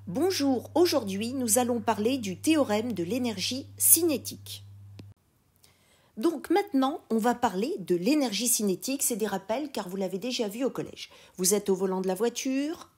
Bonjour, aujourd'hui nous allons parler du théorème de l'énergie cinétique. Donc maintenant, on va parler de l'énergie cinétique, c'est des rappels car vous l'avez déjà vu au collège. Vous êtes au volant de la voiture,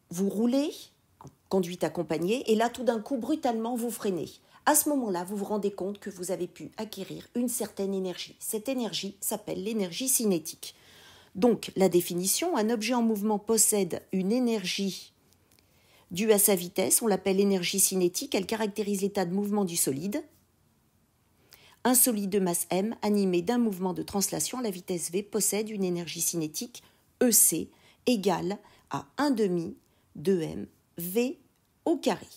vous roulez, en conduite accompagnée, et là tout d'un coup, brutalement, vous freinez. À ce moment-là, vous vous rendez compte que vous avez pu acquérir une certaine énergie. Cette énergie s'appelle l'énergie cinétique. Donc, la définition, un objet en mouvement possède une énergie due à sa vitesse, on l'appelle énergie cinétique, elle caractérise l'état de mouvement du solide. Un solide de masse m, animé d'un mouvement de translation à la vitesse v, possède une énergie cinétique EC égale à 1/2 de m v au carré.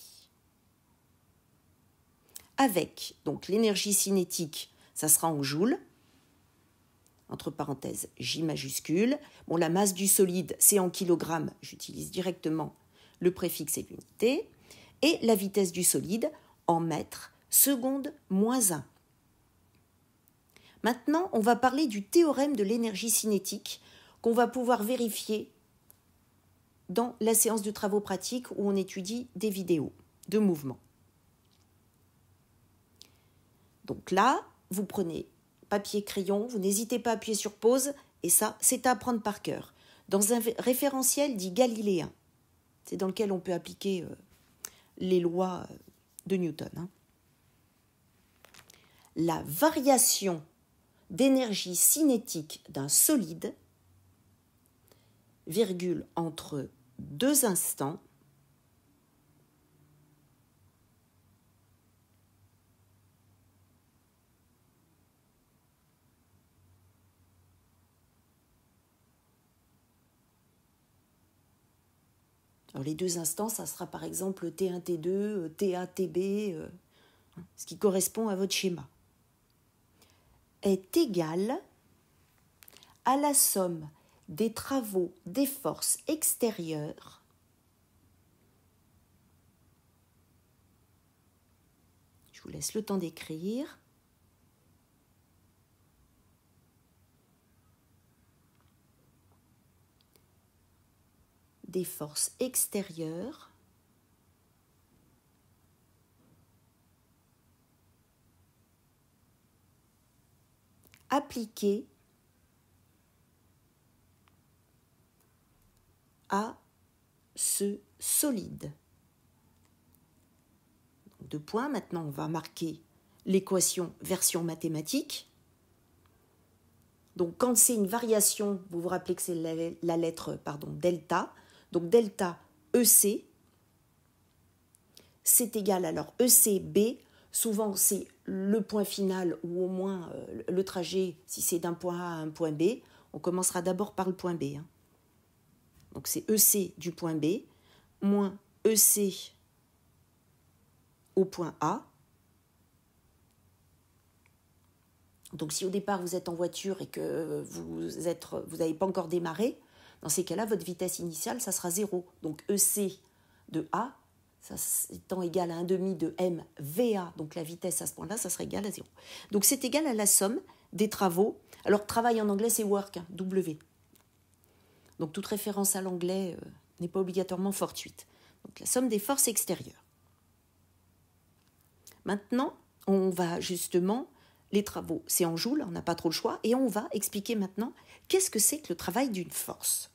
Avec donc l'énergie cinétique, ça sera en joules, entre parenthèses J majuscule. Bon, la masse du solide, c'est en kilogrammes, j'utilise directement le préfixe et l'unité, et la vitesse du solide en mètres secondes moins 1. Maintenant, on va parler du théorème de l'énergie cinétique qu'on va pouvoir vérifier dans la séance de travaux pratiques où on étudie des vidéos de mouvement. Donc là, vous prenez papier, crayon, vous n'hésitez pas à appuyer sur pause, et ça, c'est à apprendre par cœur. Dans un référentiel dit galiléen, c'est dans lequel on peut appliquer les lois de Newton. La variation d'énergie cinétique d'un solide, virgule, entre deux instants, alors les deux instants, ça sera par exemple T1, T2, TA, TB, ce qui correspond à votre schéma, est égal à la somme des travaux des forces extérieures je vous laisse le temps d'écrire, des forces extérieures appliquées à ce solide. Deux points, maintenant on va marquer l'équation version mathématique. Donc quand c'est une variation, vous vous rappelez que c'est la lettre delta. Donc delta EC, c'est égal alors ECB, souvent c'est le point final ou au moins le trajet, si c'est d'un point A à un point B, on commencera d'abord par le point B. Donc c'est EC du point B, moins EC au point A. Donc si au départ vous êtes en voiture et que vous n'avez pas encore démarré, dans ces cas-là, votre vitesse initiale, ça sera 0. Donc EC de A, ça étant égal à 1/2 de m VA, donc la vitesse à ce point-là, ça sera égal à 0. Donc c'est égal à la somme des travaux. Alors travail en anglais, c'est work, W. Donc toute référence à l'anglais n'est pas obligatoirement fortuite. Donc la somme des forces extérieures. Maintenant, on va justement, les travaux, c'est en joules, on n'a pas trop le choix, et on va expliquer maintenant qu'est-ce que c'est que le travail d'une force.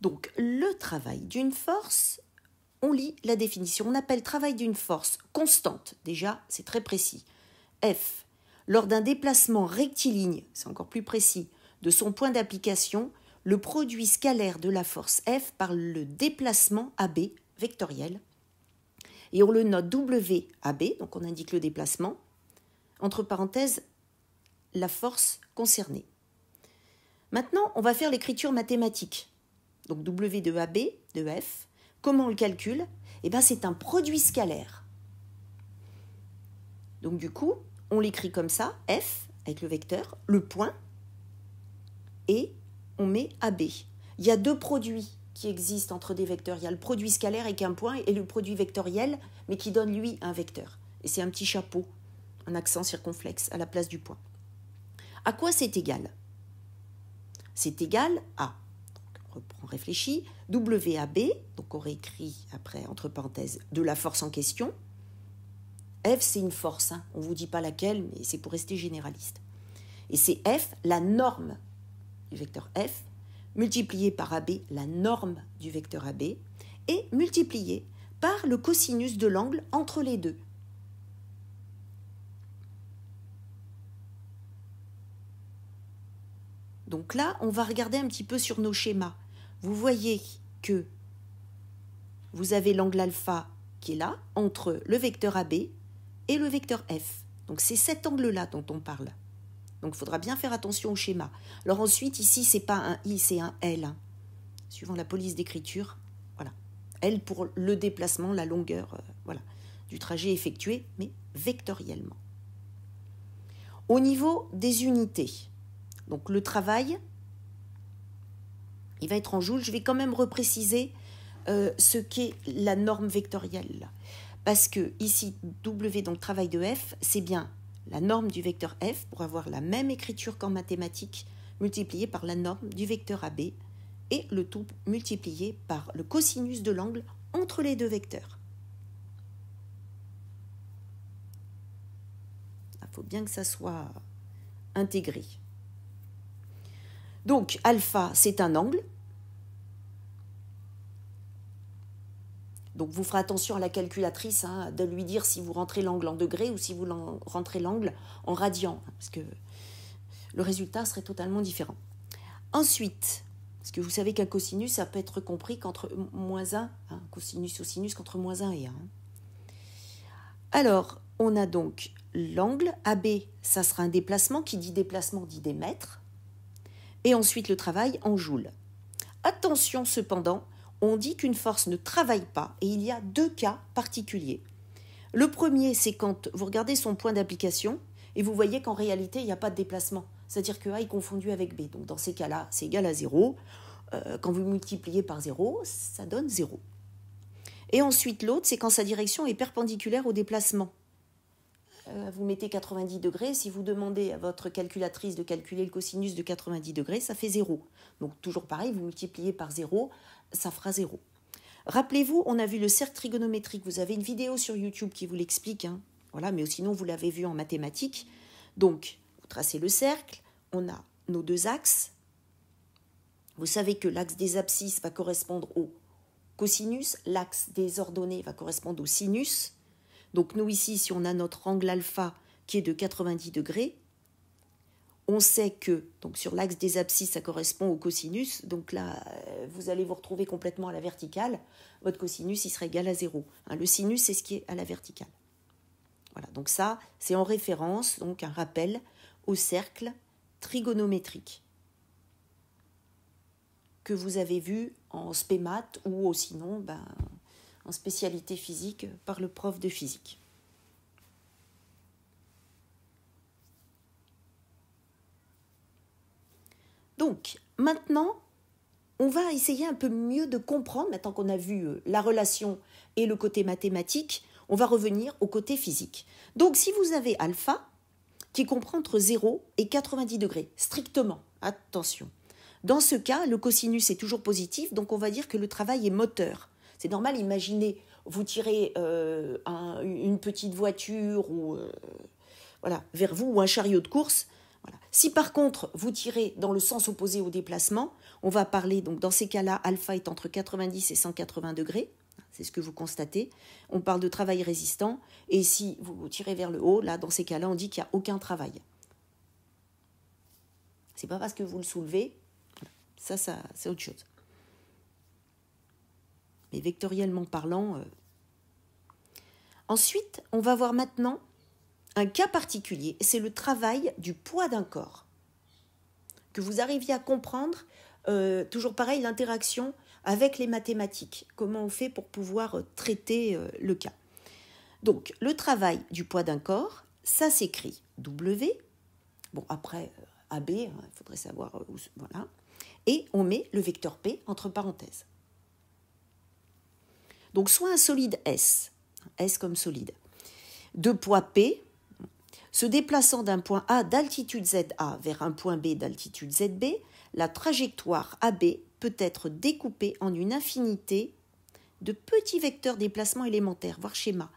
Donc le travail d'une force, on lit la définition, on appelle travail d'une force constante, déjà c'est très précis. F, lors d'un déplacement rectiligne, c'est encore plus précis, de son point d'application, le produit scalaire de la force F par le déplacement AB, vectoriel, et on le note WAB, donc on indique le déplacement, entre parenthèses, la force concernée. Maintenant, on va faire l'écriture mathématique. Donc W de AB, de F, comment on le calcule ? Eh bien, c'est un produit scalaire. Donc du coup, on l'écrit comme ça, F, avec le vecteur, le point, et on met AB. Il y a deux produits qui existent entre des vecteurs. Il y a le produit scalaire avec un point et le produit vectoriel, mais qui donne, lui, un vecteur. Et c'est un petit chapeau, un accent circonflexe à la place du point. À quoi c'est égal ? C'est égal à, reprend, réfléchit, WAB, donc on réécrit après, entre parenthèses, de la force en question. F, c'est une force, hein. On ne vous dit pas laquelle, mais c'est pour rester généraliste. Et c'est F, la norme du vecteur F, multiplié par AB, la norme du vecteur AB, et multiplié par le cosinus de l'angle entre les deux. Donc là, on va regarder un petit peu sur nos schémas. Vous voyez que vous avez l'angle alpha qui est là, entre le vecteur AB et le vecteur F. Donc c'est cet angle-là dont on parle. Donc il faudra bien faire attention au schéma. Alors ensuite, ici, ce n'est pas un I, c'est un L. Hein. Suivant la police d'écriture, voilà. L pour le déplacement, la longueur voilà, du trajet effectué, mais vectoriellement. Au niveau des unités, donc le travail, il va être en joules. Je vais quand même repréciser ce qu'est la norme vectorielle. Parce que ici, W, donc travail de F, c'est bien la norme du vecteur F, pour avoir la même écriture qu'en mathématiques, multipliée par la norme du vecteur AB, et le tout multiplié par le cosinus de l'angle entre les deux vecteurs. Il faut bien que ça soit intégré. Donc, alpha, c'est un angle. Donc, vous ferez attention à la calculatrice hein, de lui dire si vous rentrez l'angle en degrés ou si vous rentrez l'angle en radians, parce que le résultat serait totalement différent. Ensuite, parce que vous savez qu'un cosinus, ça peut être compris qu'entre moins 1, hein, cosinus ou sinus, qu'entre moins 1 et 1. Alors, on a donc l'angle AB, ça sera un déplacement. Qui dit déplacement dit des mètres. Et ensuite, le travail en joules. Attention cependant, on dit qu'une force ne travaille pas et il y a deux cas particuliers. Le premier, c'est quand vous regardez son point d'application et vous voyez qu'en réalité, il n'y a pas de déplacement. C'est-à-dire que A est confondu avec B. Donc dans ces cas-là, c'est égal à 0. Quand vous multipliez par 0, ça donne 0. Et ensuite, l'autre, c'est quand sa direction est perpendiculaire au déplacement. Vous mettez 90 degrés, si vous demandez à votre calculatrice de calculer le cosinus de 90 degrés, ça fait 0. Donc toujours pareil, vous multipliez par 0, ça fera 0. Rappelez-vous, on a vu le cercle trigonométrique, vous avez une vidéo sur YouTube qui vous l'explique, hein. Voilà, mais sinon vous l'avez vu en mathématiques. Donc, vous tracez le cercle, on a nos deux axes. Vous savez que l'axe des abscisses va correspondre au cosinus, l'axe des ordonnées va correspondre au sinus. Donc nous ici, si on a notre angle alpha qui est de 90 degrés, on sait que donc sur l'axe des abscisses, ça correspond au cosinus. Donc là, vous allez vous retrouver complètement à la verticale. Votre cosinus, il serait égal à 0. Hein, le sinus, c'est ce qui est à la verticale. Voilà, donc ça, c'est en référence, donc un rappel au cercle trigonométrique que vous avez vu en spémat ou sinon en spécialité physique par le prof de physique. Donc, maintenant, on va essayer un peu mieux de comprendre, maintenant qu'on a vu la relation et le côté mathématique, on va revenir au côté physique. Donc, si vous avez alpha, qui comprend entre 0 et 90 degrés, strictement, attention. Dans ce cas, le cosinus est toujours positif, donc on va dire que le travail est moteur. C'est normal, imaginez, vous tirez une petite voiture ou, vers vous ou un chariot de course. Voilà. Si par contre, vous tirez dans le sens opposé au déplacement, on va parler, donc dans ces cas-là, alpha est entre 90 et 180 degrés. C'est ce que vous constatez. On parle de travail résistant. Et si vous tirez vers le haut, là, dans ces cas-là, on dit qu'il n'y a aucun travail. C'est pas parce que vous le soulevez. Ça c'est autre chose. Mais vectoriellement parlant. Ensuite, on va voir maintenant un cas particulier. C'est le travail du poids d'un corps. Que vous arriviez à comprendre, toujours pareil, l'interaction avec les mathématiques. Comment on fait pour pouvoir traiter le cas. Donc, le travail du poids d'un corps, ça s'écrit W. Bon, après, AB, il faudrait savoir où. Voilà. Et on met le vecteur P entre parenthèses. Donc, soit un solide S comme solide, de poids P, se déplaçant d'un point A d'altitude ZA vers un point B d'altitude ZB, la trajectoire AB peut être découpée en une infinité de petits vecteurs déplacement élémentaires, voire schémas.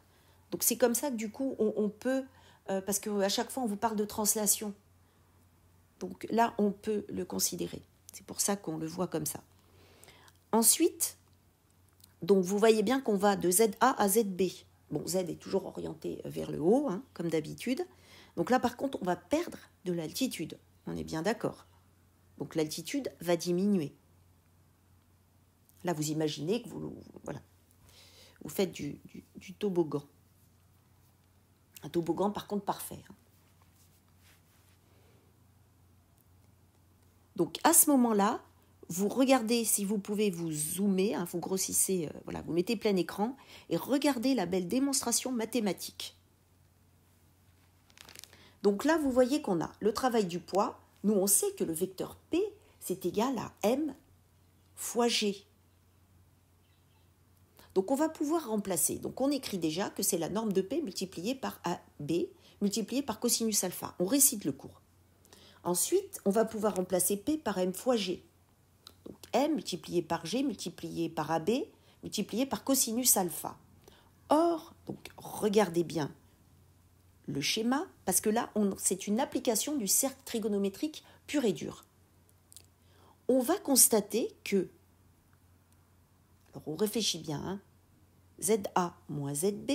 Donc c'est comme ça que du coup on peut, parce qu'à chaque fois on vous parle de translation, donc là on peut le considérer. C'est pour ça qu'on le voit comme ça. Ensuite, donc vous voyez bien qu'on va de ZA à ZB. Bon, Z est toujours orienté vers le haut, hein, comme d'habitude. Donc là par contre on va perdre de l'altitude, on est bien d'accord. Donc l'altitude va diminuer. Là vous imaginez que vous faites du toboggan. Un toboggan, par contre, parfait. Donc, à ce moment-là, vous regardez, si vous pouvez vous zoomer, hein, vous grossissez, vous mettez plein écran, et regardez la belle démonstration mathématique. Donc là, vous voyez qu'on a le travail du poids. Nous, on sait que le vecteur P, c'est égal à M fois G. Donc, on va pouvoir remplacer. Donc, on écrit déjà que c'est la norme de P multipliée par AB, multipliée par cosinus alpha. On récite le cours. Ensuite, on va pouvoir remplacer P par M fois G. Donc, M multiplié par G, multiplié par AB, multiplié par cosinus alpha. Or, donc, regardez bien le schéma, parce que là, c'est une application du cercle trigonométrique pur et dur. On va constater que, alors on réfléchit bien, hein, ZA moins ZB,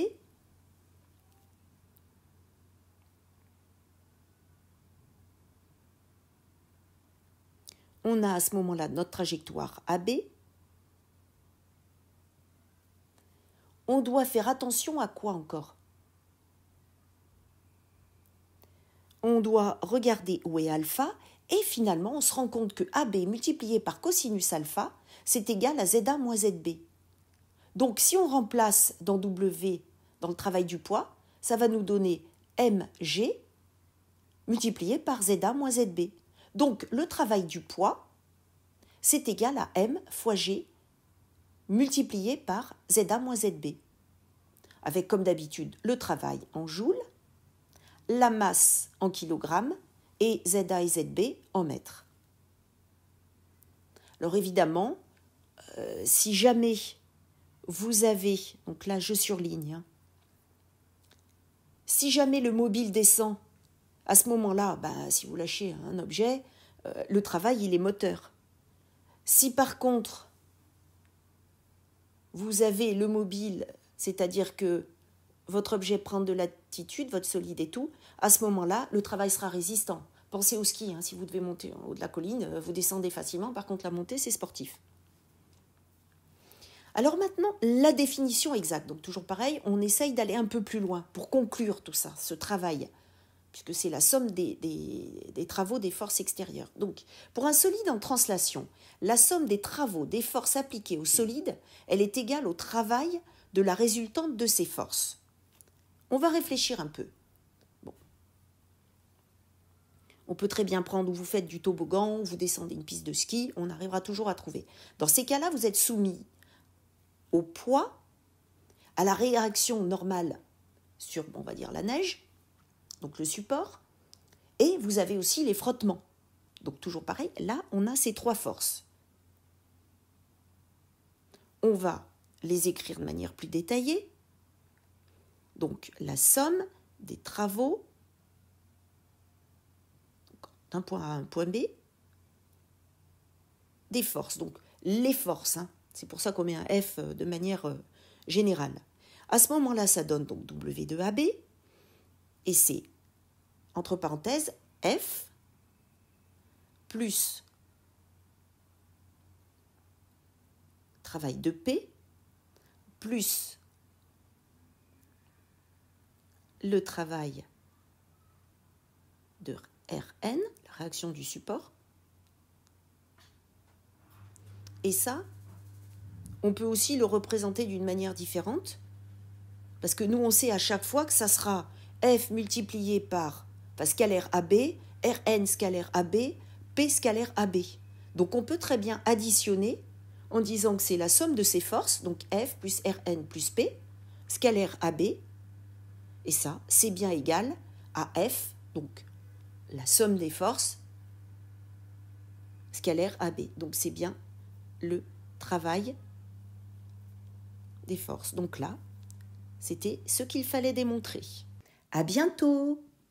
on a à ce moment-là notre trajectoire AB. On doit faire attention à quoi encore? On doit regarder où est alpha et finalement on se rend compte que AB multiplié par cosinus alpha, c'est égal à ZA moins ZB. Donc si on remplace dans W, dans le travail du poids, ça va nous donner MG multiplié par ZA moins ZB. Donc le travail du poids, c'est égal à M fois G multiplié par ZA moins ZB. Avec comme d'habitude le travail en joules, la masse en kilogrammes et ZA et ZB en mètres. Alors évidemment, si jamais vous avez, donc là je surligne, hein, si jamais le mobile descend, à ce moment-là, si vous lâchez un objet, le travail il est moteur. Si par contre, vous avez le mobile, c'est-à-dire que votre objet prend de l'altitude, votre solide et tout, à ce moment-là, le travail sera résistant. Pensez au ski, hein, si vous devez monter en haut de la colline, vous descendez facilement, par contre la montée, c'est sportif. Alors maintenant, la définition exacte. Donc toujours pareil, on essaye d'aller un peu plus loin pour conclure tout ça, ce travail, puisque c'est la somme des travaux des forces extérieures. Donc, pour un solide en translation, la somme des travaux des forces appliquées au solide, elle est égale au travail de la résultante de ces forces. On va réfléchir un peu. Bon. On peut très bien prendre où vous faites du toboggan, vous descendez une piste de ski, on arrivera toujours à trouver. Dans ces cas-là, vous êtes soumis au poids, à la réaction normale sur, on va dire, la neige, donc le support, et vous avez aussi les frottements. Donc toujours pareil, là, on a ces trois forces. On va les écrire de manière plus détaillée. Donc la somme des travaux d'un point A à un point B, des forces, donc les forces, hein, c'est pour ça qu'on met un F de manière générale. À ce moment-là, ça donne donc W de AB, et c'est, entre parenthèses, F plus travail de P, plus le travail de Rn, la réaction du support. Et ça, on peut aussi le représenter d'une manière différente, parce que nous, on sait à chaque fois que ça sera F multiplié par scalaire AB, Rn scalaire AB, P scalaire AB. Donc on peut très bien additionner en disant que c'est la somme de ces forces, donc F plus Rn plus P, scalaire AB, et ça, c'est bien égal à F, donc la somme des forces, scalaire AB. Donc c'est bien le travail des forces. Donc là, c'était ce qu'il fallait démontrer. À bientôt!